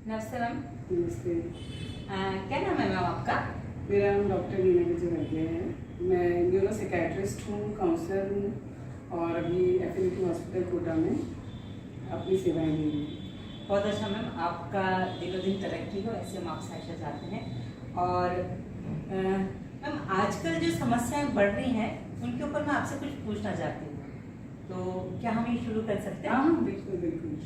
नमस्ते मैम। नमस्ते। क्या नाम है मैम आपका? मेरा नाम डॉक्टर नीना विजय है। मैं न्यूरो साइकियाट्रिस्ट हूँ, काउंसलर हूँ और अभी एफिनिटी हॉस्पिटल कोटा में अपनी सेवाएं दे रही हूँ। बहुत अच्छा मैम, आपका दिनों दिन तरक्की हो, ऐसे हम आपसे आशा चाहते हैं। और मैम, आजकल जो समस्याएं बढ़ रही हैं उनके ऊपर मैं आपसे कुछ पूछना चाहती हूँ, तो क्या हम ये शुरू कर सकते हैं? हाँ, बिल्कुल बिल्कुल।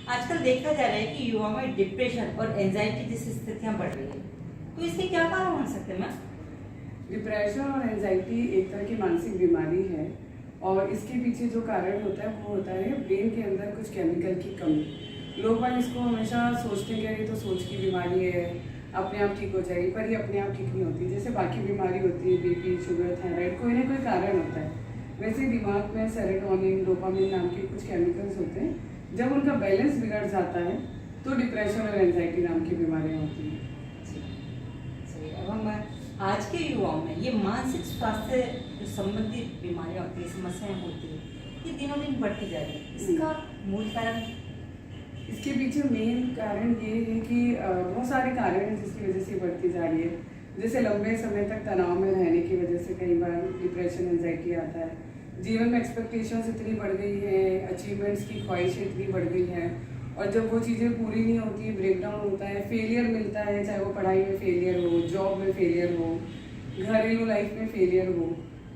आजकल देखा जा रहा है कि युवाओं में डिप्रेशन और एंजाइटी जैसी स्थितियां बढ़ रही है, तो इसके क्या कारण हो सकते हैं मैम? डिप्रेशन और एंजाइटी एक तरह की मानसिक बीमारी है और इसके पीछे जो कारण होता है वो होता है ब्रेन के अंदर कुछ केमिकल की कमी। लोग बाग इसको हमेशा सोचते हैं कि ये तो सोच की बीमारी है, अपने आप ठीक हो जाएगी, पर ये अपने आप ठीक नहीं होती। जैसे बाकी बीमारी होती है, बीपी, शुगर, थायराइड, कोई ना कोई कारण होता है। वैसे दिमाग में सेरोटोनिन, डोपामिन नाम के कुछ केमिकल्स होते हैं, जब उनका बैलेंस बिगड़ जाता है तो डिप्रेशन और एंजाइटी नाम की बीमारियां होती हैं। सही। अब हम आज के युवाओं में ये मानसिक स्वास्थ्य संबंधित बीमारियां होती है, समस्याएं होती है, ये दिनों दिन बढ़ती जा रही है। इसका मूल कारण? इसके पीछे मेन कारण ये है कि बहुत सारे कारण हैं जिसकी वजह से बढ़ती जा रही है। जैसे लंबे समय तक तनाव में रहने की वजह से कई बार डिप्रेशन, एंजाइटी आता है। जीवन में एक्सपेक्टेशंस इतनी बढ़ गई है, अचीवमेंट्स की ख्वाहिशें इतनी बढ़ गई हैं और जब वो चीज़ें पूरी नहीं होती, ब्रेकडाउन होता है, फेलियर मिलता है, चाहे वो पढ़ाई में फेलियर हो, जॉब में फेलियर हो, घरेलू लाइफ में फेलियर हो,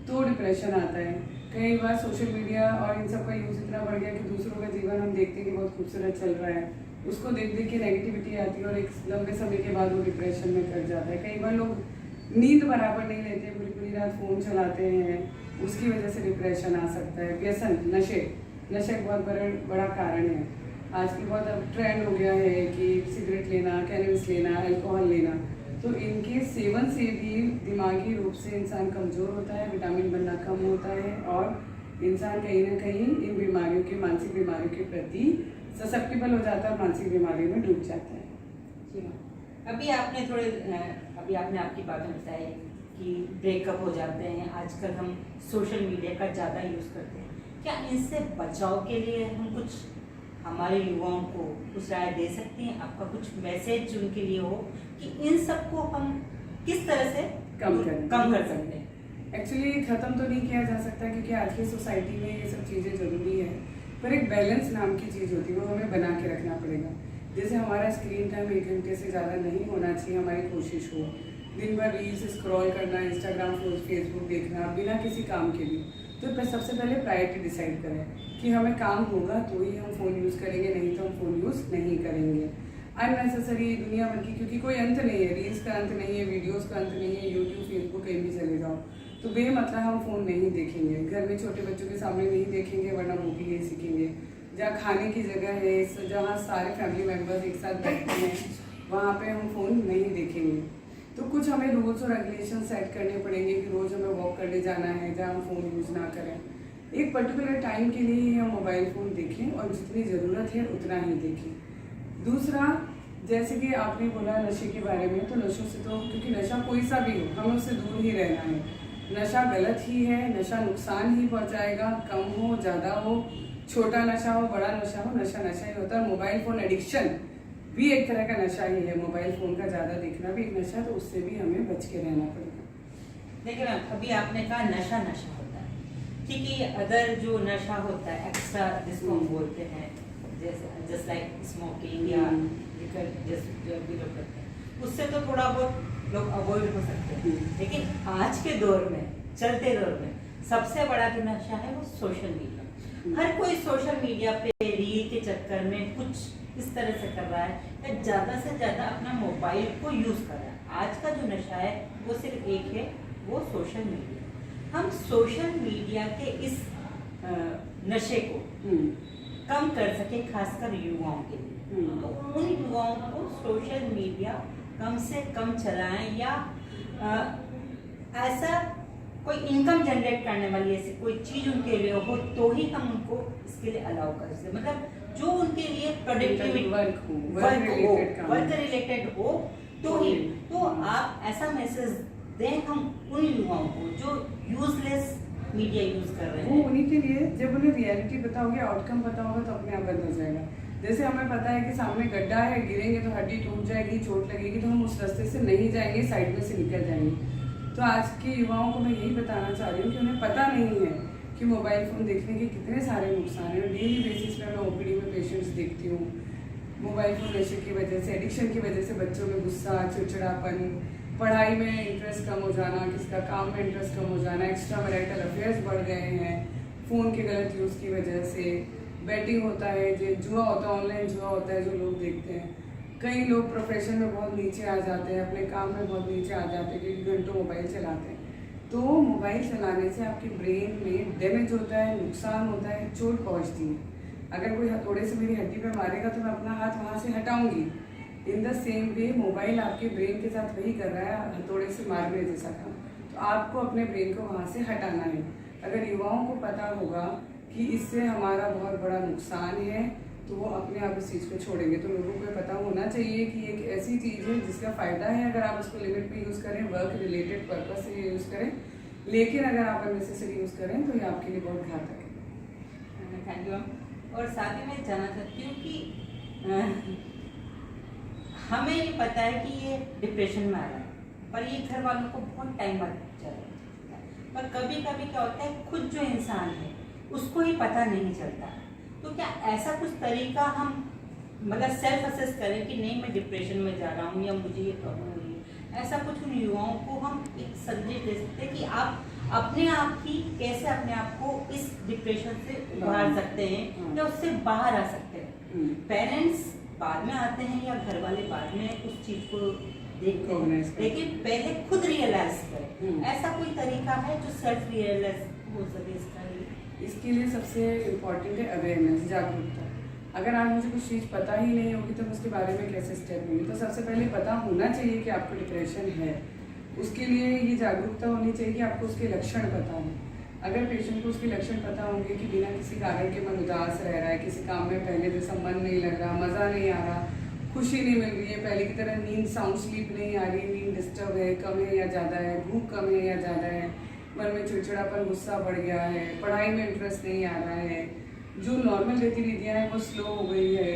तो डिप्रेशन आता है। कई बार सोशल मीडिया और इन सब का यूज़ इतना बढ़ गया कि दूसरों का जीवन हम देखते हैं कि बहुत खूबसूरत चल रहा है, उसको देख देख के नेगेटिविटी आती है और एक लंबे समय के बाद वो डिप्रेशन में कट जाता है। कई बार लोग नींद बराबर नहीं लेते, पूरी पूरी रात फ़ोन चलाते हैं, उसकी वजह से डिप्रेशन आ सकता है। व्यसन, नशे बहुत बड़ा कारण है। आज की बहुत अब ट्रेंड हो गया है कि सिगरेट लेना, कैनबिस लेना, अल्कोहल लेना, तो इनके सेवन से भी दिमागी रूप से इंसान कमज़ोर होता है, विटामिन बनना कम होता है और इंसान कहीं ना कहीं इन बीमारियों के, मानसिक बीमारियों के प्रति ससेप्टेबल हो जाता है, मानसिक बीमारियों में डूब जाता है। जी मैम, अभी आपने आपकी बातें बताई कि ब्रेकअप हो जाते हैं, आजकल हम सोशल मीडिया का ज़्यादा यूज़ करते हैं। क्या इनसे बचाव के लिए हम कुछ हमारे युवाओं को कुछ राय दे सकती हैं? आपका कुछ मैसेज उनके लिए हो कि इन सब को हम किस तरह से कम कर सकते हैं? एक्चुअली ख़त्म तो नहीं किया जा सकता क्योंकि आज की सोसाइटी में ये सब चीज़ें ज़रूरी है, पर एक बैलेंस नाम की चीज़ होती है, वो हमें बना के रखना पड़ेगा। जैसे हमारा स्क्रीन टाइम 1 घंटे से ज़्यादा नहीं होना चाहिए, हमारी कोशिश हो। दिन भर रील्स स्क्रॉल करना, इंस्टाग्राम, फेसबुक देखना बिना किसी काम के लिए, तो सबसे पहले प्रायोरिटी डिसाइड करें कि हमें काम होगा तो ही हम फ़ोन यूज़ करेंगे, नहीं तो हम फ़ोन यूज़ नहीं करेंगे। अननेसेसरी दुनिया भर की, क्योंकि कोई अंत नहीं है, रील्स का अंत नहीं है, वीडियोस का अंत नहीं है, यूट्यूब, फेसबुक कहीं भी चले जाओ, तो बेमतलब हम फ़ोन नहीं देखेंगे। घर में छोटे बच्चों के सामने नहीं देखेंगे, वरना वो भी यही सीखेंगे। जहाँ खाने की जगह है, जहाँ सारे फैमिली मेम्बर्स एक साथ बैठते हैं, वहाँ पे हम फ़ोन नहीं देखेंगे। तो कुछ हमें रूल्स और रेगुलेशन सेट करने पड़ेंगे कि रोज़ हमें वॉक करने जाना है, जहाँ हम फ़ोन यूज़ ना करें। एक पर्टिकुलर टाइम के लिए ही हम मोबाइल फ़ोन देखें और जितनी ज़रूरत है उतना ही देखें। दूसरा, जैसे कि आपने बोला नशे के बारे में, तो नशों से तो, क्योंकि नशा कोई सा भी हो, हमें उससे दूर ही रहना है। नशा गलत ही है, नशा नुकसान ही पहुँचाएगा, कम हो, ज़्यादा हो, छोटा नशा हो, बड़ा नशा हो, नशा नशा ही होता है। मोबाइल फ़ोन एडिक्शन भी एक तरह का नशा ही है, मोबाइल फ़ोन का ज़्यादा देखना भी एक नशा, तो उससे भी हमें बच के रहना पड़ेगा। देखिए मैम, अभी आपने कहा नशा होता है, ठीक है। अगर जो नशा होता है एक्स्ट्रा, जिसको हम बोलते हैं, जैसे जस्ट लाइक स्मोकिंग या लिकर, जो भी लोग करते हैं, उससे तो थोड़ा बहुत लोग अवॉइड हो सकते हैं। लेकिन आज के दौर में, चलते दौर में, सबसे बड़ा जो नशा है वो सोशल मीडिया। हर कोई सोशल मीडिया पे रील के चक्कर में कुछ इस तरह से कर रहा है या ज़्यादा से ज़्यादा अपना मोबाइल को यूज़ कर रहा है। आज का जो नशा है वो सिर्फ एक है, वो सोशल मीडिया। हम सोशल मीडिया के इस नशे को कम कर सके, खासकर युवाओं के लिए, तो उन युवाओं को सोशल मीडिया कम से कम चलाएं या ऐसा कोई इनकम जनरेट करने वाली ऐसी कोई चीज़ उनके लिए हो तो ही हम उनको इसके लिए अलाउ कर सकते। मतलब जो उनके लिए प्रोडक्टिविटी वर्क रिलेटेड हो तो ही। तो आप ऐसा मैसेज दें हम उन युवाओं को जो यूजलेस मीडिया यूज कर रहे हैं। वो उन्हीं के लिए, जब उन्हें रियलिटी पता होगी, आउटकम पता होगा, तो अपने आप बंद हो जाएगा। जैसे हमें पता है कि सामने गड्ढा है, गिरेंगे तो हड्डी टूट जाएगी, चोट लगेगी, तो हम उस रास्ते से नहीं जाएंगे, साइड में से निकल जाएंगे। तो आज के युवाओं को मैं यही बताना चाह रही हूँ कि उन्हें पता नहीं है कि मोबाइल फ़ोन देखने के कितने सारे नुकसान हैं। डेली बेसिस पे मैं ओपीडी में पेशेंट्स देखती हूँ। मोबाइल फ़ोन नशे की वजह से, एडिक्शन की वजह से बच्चों में गुस्सा, चिड़चिड़ापन, पढ़ाई में इंटरेस्ट कम हो जाना, किसका काम में इंटरेस्ट कम हो जाना, एक्स्ट्रा मैरिटल अफेयर्स बढ़ गए हैं फ़ोन के गलत यूज़ की वजह से। बैटिंग होता है, जो जुआ होता है, ऑनलाइन जुआ होता है जो लोग देखते हैं। कई लोग प्रोफेशन में बहुत नीचे आ जाते हैं, अपने काम में बहुत नीचे आ जाते हैं क्योंकि घंटों मोबाइल चलाते हैं। तो मोबाइल चलाने से आपके ब्रेन में डैमेज होता है, नुकसान होता है, चोट पहुंचती है। अगर कोई हथौड़े से मेरी हड्डी पे मारेगा तो मैं अपना हाथ वहाँ से हटाऊंगी। In the same way mobile आपके ब्रेन के साथ वही कर रहा है, हथौड़े से मारने जैसा काम। तो आपको अपने ब्रेन को वहाँ से हटाना है। अगर युवाओं को पता होगा कि इससे हमारा बहुत बड़ा नुकसान है तो वो अपने आप इस चीज़ को छोड़ेंगे। तो लोगों को पता होना चाहिए कि एक ऐसी चीज़ है जिसका फ़ायदा है अगर आप उसको लिमिट में यूज़ करें, वर्क रिलेटेड पर्पस से यूज़ करें, लेकिन अगर आप अननेसेसरी यूज़ करें तो ये आपके लिए बहुत घातक है। Thank you. और साथ ही मैं जानना चाहती हूँ कि हमें ये पता है कि ये डिप्रेशन में आ रहा है, पर ये घर वालों को बहुत टाइम बाद चल रहा है। पर कभी कभी क्या होता है, खुद जो इंसान है उसको ही पता नहीं चलता। तो क्या ऐसा कुछ तरीका हम मतलब सेल्फ असेस करें कि नहीं मैं डिप्रेशन में जा रहा हूँ या मुझे ये प्रॉब्लम हुई है, ऐसा कुछ उन युवाओं को हम एक संदेश दे सकते हैं कि आप अपने आप ही कैसे अपने आप को इस डिप्रेशन से उबार सकते हैं या उससे बाहर आ सकते हैं। पेरेंट्स बाद में आते हैं या घर वाले बाद में उस चीज को देखते हैं, लेकिन पहले खुद रियलाइज करें। ऐसा कोई तरीका है जो सेल्फ रियलाइज हो सके इसका? इसके लिए सबसे इम्पॉर्टेंट है अवेयरनेस, जागरूकता। अगर आज मुझे कुछ चीज़ पता ही नहीं होगी तो मैं उसके बारे में कैसे स्टेप लूँगी। तो सबसे पहले पता होना चाहिए कि आपको डिप्रेशन है। उसके लिए ये जागरूकता होनी चाहिए कि आपको उसके लक्षण पता हो। अगर पेशेंट को उसके लक्षण पता होंगे कि बिना किसी कारण के मन उदास रह रहा है, किसी काम में पहले जैसा मन नहीं लग रहा, मज़ा नहीं आ रहा, खुशी नहीं मिल रही है, पहले की तरह नींद साउंड स्लीप नहीं आ रही, नींद डिस्टर्ब है, कम है या ज़्यादा है, भूख कम है या ज़्यादा है, मन में चिड़चिड़ापन, गुस्सा बढ़ गया है, पढ़ाई में इंटरेस्ट नहीं आ रहा है, जो नॉर्मल गतिविधियाँ हैं वो स्लो हो गई है,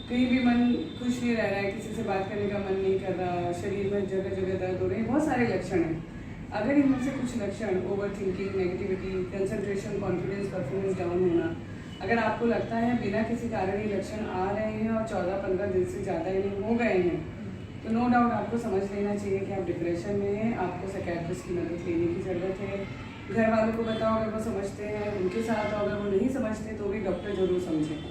कहीं भी मन खुश नहीं रह रहा है, किसी से बात करने का मन नहीं कर रहा, शरीर में जगह जगह दर्द हो रही है, बहुत सारे लक्षण हैं। अगर इनमें से कुछ लक्षण, over thinking, negativity, concentration, confidence, performance down होना, अगर आपको लगता है बिना किसी कारण ये लक्षण आ रहे हैं और 14-15 दिन से ज़्यादा इन्हें हो गए हैं, तो नो डाउट आपको समझ लेना चाहिए कि आप डिप्रेशन में हैं, आपको साइकियाट्रिस्ट की मदद लेने की ज़रूरत है। घर वालों को बताओ अगर वो समझते हैं, उनके साथ अगर वो नहीं समझते तो भी डॉक्टर जरूर समझें।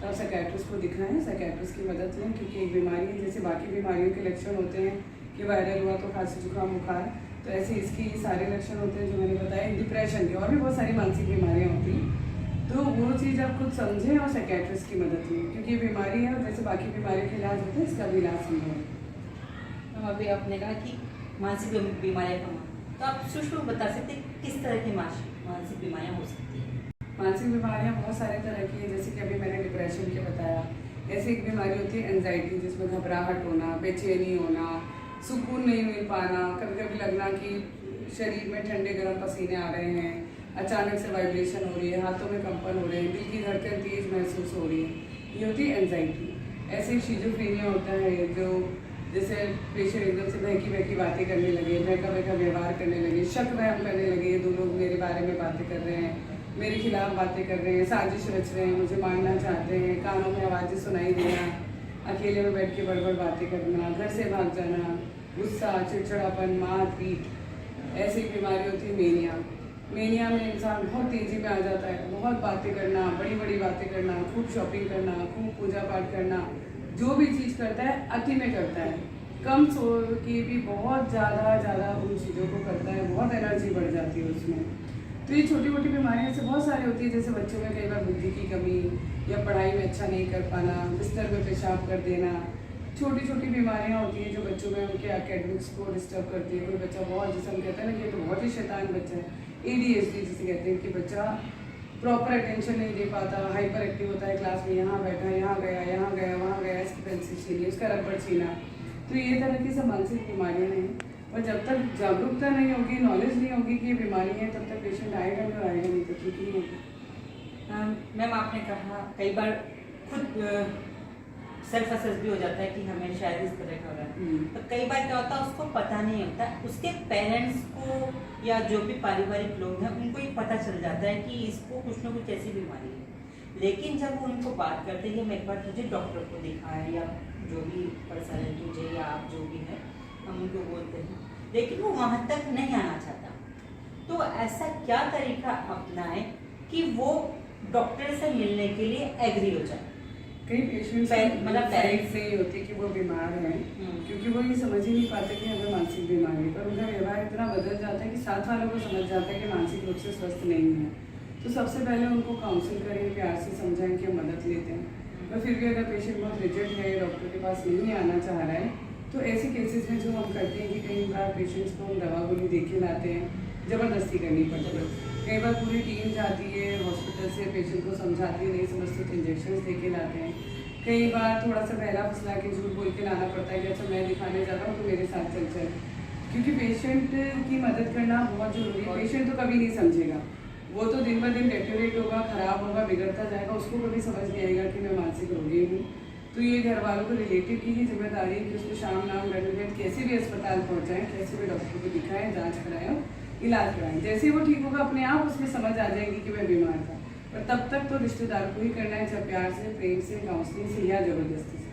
तो आप साइकियाट्रिस्ट को दिखाएं, साइकियाट्रिस्ट की मदद लें, क्योंकि एक बीमारी है जैसे बाकी बीमारियों के लक्षण होते हैं कि वायरल हुआ तो खांसी जुकाम बुखार, तो ऐसे इसके सारे लक्षण होते हैं जो मैंने बताया डिप्रेशन के, और भी बहुत सारी मानसिक बीमारियाँ होती हैं। तो वो चीज़ आप खुद समझें और साइकियाट्रिस्ट की मदद लें, क्योंकि ये बीमारी है और जैसे बाकी बीमारियों के इलाज होते हैं इसका भी इलाज संभव है। अभी आपने कहा कि मानसिक बीमारियां कम, तो आप सूक्ष्म बता सकते हैं किस तरह की मानसिक बीमारियां हो सकती हैं? मानसिक बीमारियां बहुत सारे तरह की है, जैसे कि अभी मैंने डिप्रेशन के बताया। ऐसी एक बीमारी होती है एंजाइटी, जिसमें घबराहट होना, बेचैनी होना, सुकून नहीं मिल पाना, कभी कभी लगना कि शरीर में ठंडे गर्म पसीने आ रहे हैं, अचानक से वाइब्रेशन हो रही है, हाथों में कंपन हो रहे हैं, दिल की धड़कन तेज महसूस हो रही है, ये होती है एंजाइटी। ऐसे शिज़ोफ्रेनिया होता है जो जैसे पेशेंट एकदम से बहकी बातें करने लगे, बहका व्यवहार करने लगे, शक वहम करने लगे, दो लोग मेरे बारे में बातें कर रहे हैं, मेरे खिलाफ बातें कर रहे हैं, साजिश रच रहे हैं, मुझे मारना चाहते हैं, कानों में आवाज़ें सुनाई देना, अकेले में बैठ के बड़बड़ बातें करना, घर से भाग जाना, गुस्सा, चिड़चिड़ापन, मार पीट। ऐसी बीमारी होती है मेनिया। मेनिया में इंसान बहुत तेज़ी में आ जाता है, बहुत बातें करना, बड़ी बड़ी बातें करना, खूब शॉपिंग करना, खूब पूजा पाठ करना, जो भी चीज़ करता है अति में करता है, कम सो के भी बहुत ज़्यादा उन चीज़ों को करता है, बहुत एनर्जी बढ़ जाती है उसमें। तो ये छोटी मोटी बीमारियाँ से बहुत सारी होती है, जैसे बच्चों में कई बार बुद्धि की कमी या पढ़ाई में अच्छा नहीं कर पाना, बिस्तर में पेशाब कर देना, छोटी छोटी बीमारियाँ होती हैं जो बच्चों में उनके एकेडमिक्स को डिस्टर्ब करती है। कोई बच्चा बहुत, जैसे हम कहते हैं ना कि ये तो बहुत ही शैतान बच्चा है, ADHD जिसे कहते हैं, कि बच्चा प्रॉपर अटेंशन नहीं दे पाता, हाइपर एक्टिव होता है, क्लास में यहाँ बैठा, यहाँ गया, वहाँ गया, इसकी पेंसिल छीनी, उसका रबड़ छीना। तो ये तरह की सब मानसिक बीमारियाँ हैं, और जब तक जागरूकता नहीं होगी, नॉलेज नहीं होगी कि ये बीमारी है, तब तक पेशेंट आएगा नहीं तो ठीक नहीं होगा। मैम आपने कहा कई बार खुद सेल्फ असेस भी हो जाता है कि हमें शायद इस तरह का हो रहा है। तो कई बार क्या होता है उसको पता नहीं होता, उसके पेरेंट्स को या जो भी पारिवारिक लोग हैं उनको ये पता चल जाता है कि इसको कुछ ना कुछ ऐसी बीमारी है। लेकिन जब वो उनको बात करते हैं कि एक बार तुझे डॉक्टर को दिखाएं या जो भी पर्सन है तुझे या आप जो भी है हम उनको बोलते हैं, लेकिन वो वहाँ तक नहीं आना चाहता। तो ऐसा क्या तरीका अपनाएं कि वो डॉक्टर से मिलने के लिए एग्री हो जाए? कई पेशेंट्स मतलब साइड से ही होती है कि वो बीमार हैं, क्योंकि वो ये समझ ही नहीं पाते कि हमें मानसिक बीमारी है, पर उनका व्यवहार इतना बदल जाता है कि साथ वालों को समझ जाता है कि मानसिक रूप से स्वस्थ नहीं है। तो सबसे पहले उनको काउंसिल करें, प्यार से समझाएं कि हम मदद लेते हैं। और फिर भी अगर पेशेंट बहुत रिजिड है, डॉक्टर के पास नहीं आना चाह रहा है, तो ऐसे केसेस में जो हम करते हैं कि कई बार पेशेंट्स को हम दवा गोली दे के लाते हैं, ज़बरदस्ती करनी पड़ती है। कई बार पूरी टीम जाती है हॉस्पिटल से, पेशेंट को समझाती है, नहीं समझते तो इंजेक्शन दे के लाते हैं। कई बार थोड़ा सा बहला फुसला के झूठ बोल के लाना पड़ता है कि अच्छा मैं दिखाने जा रहा हूँ तो मेरे साथ चल चल, क्योंकि पेशेंट की मदद करना बहुत ज़रूरी है। पेशेंट तो कभी नहीं समझेगा, वो तो दिन ब दिन डेटोरेट होगा, ख़राब होगा, बिगड़ता जाएगा, उसको कभी समझ नहीं आएगा कि मैं मानसिक रोगी हूँ। तो ये घर वालों को रिलेटिव की ही जिम्मेदारी है कि उसको शाम नाम रेगुलेट कैसे भी अस्पताल पहुँचाएँ, कैसे भी डॉक्टर को दिखाएँ, जाँच कराएँ, इलाज कराएं। जैसे ही वो ठीक होगा अपने आप उसमें समझ आ जाएगी कि मैं बीमार था। पर तब तक तो रिश्तेदार को ही करना है, जब प्यार से, प्रेम से, काउंसलिंग से या जबरदस्ती से।